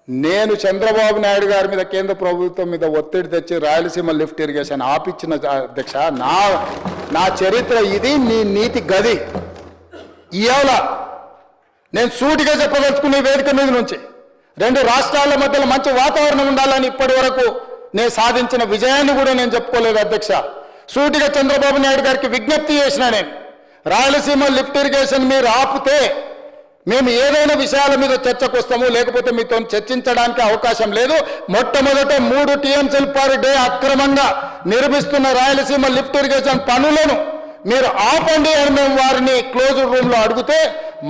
నేను చంద్రబాబు నాయుడు గారి మీద కేంద్ర ప్రభుత్వం మీద ఒత్తిడి తెచ్చి రాయలసీమ లిఫ్ట్ ఇరిగేషన్ ఆపిచ్చిన అధ్యక్ష నా చరిత్ర ఇది, నీ నీతి గది. ఇవాళ నేను సూటిగా చెప్పదలుచుకునే వేదిక మీద నుంచి రెండు రాష్ట్రాల మధ్యలో మంచి వాతావరణం ఉండాలని ఇప్పటి వరకు నేను సాధించిన విజయాన్ని కూడా నేను చెప్పుకోలేదు అధ్యక్ష. సూటిగా చంద్రబాబు నాయుడు గారికి విజ్ఞప్తి చేసిన నేను, రాయలసీమ లిఫ్ట్ ఇరిగేషన్ మీరు ఆపితే మేము ఏదైనా విషయాల మీద చర్చకు వస్తాము, లేకపోతే మీతో చర్చించడానికి అవకాశం లేదు. మొట్టమొదట 3 టీఎంసీలు పర్ డే అక్రమంగా నిర్మిస్తున్న రాయలసీమ లిఫ్ట్ ఇరిగేషన్ పనులను మీరు ఆపండి అని మేము వారిని క్లోజ్ రూమ్ లో అడిగితే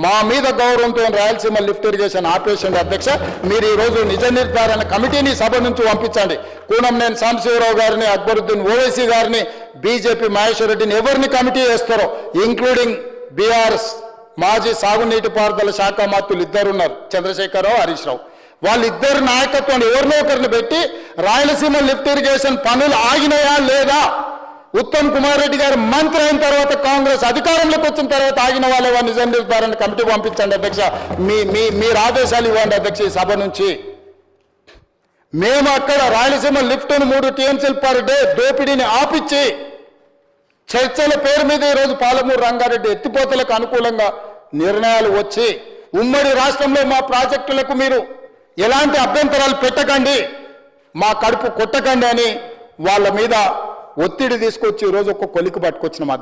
మా మీద గౌరవంతో రాయలసీమ లిఫ్ట్ ఇరిగేషన్ ఆపేషండి అధ్యక్ష. మీరు ఈరోజు నిజ నిర్ధారణ కమిటీని సభ నుంచి పంపించండి. కూనంనేని సాంబశివరావు గారిని, అక్బరుద్దీన్ ఓవైసీ గారిని, బీజేపీ మహేశ్వర్ రెడ్డిని ఎవరిని కమిటీ వేస్తారో, ఇంక్లూడింగ్ బీఆర్ఎస్ మాజీ సాగునీటి పారుదల శాఖ మంత్రులు ఇద్దరున్నారు, చంద్రశేఖరరావు, హరీష్ రావు. వాళ్ళిద్దరు నాయకత్వాన్ని ఎవరినో ఒకరిని పెట్టి రాయలసీమ లిఫ్ట్ ఇరిగేషన్ పనులు ఆగినాయా లేదా, ఉత్తమ్ కుమార్ రెడ్డి గారు మంత్రి అయిన తర్వాత కాంగ్రెస్ అధికారంలోకి వచ్చిన తర్వాత ఆగిన వాళ్ళే నిజ నిర్ధారణ కమిటీ పంపించండి అధ్యక్ష. మీరు ఆదేశాలు ఇవ్వండి అధ్యక్ష. ఈ సభ నుంచి మేము అక్కడ రాయలసీమ లిఫ్ట్ను 3 టీఎంసీలు పర్ డే దోపిడీని ఆపిచ్చి చర్చల పేరు మీద ఈరోజు పాలమూరు రంగారెడ్డి ఎత్తిపోతలకు అనుకూలంగా నిర్ణయాలు వచ్చి ఉమ్మడి రాష్ట్రంలో మా ప్రాజెక్టులకు మీరు ఎలాంటి అభ్యంతరాలు పెట్టకండి, మా కడుపు కొట్టకండి అని వాళ్ళ మీద ఒత్తిడి తీసుకొచ్చి ఈరోజు ఒక కొలికి పట్టుకొచ్చిన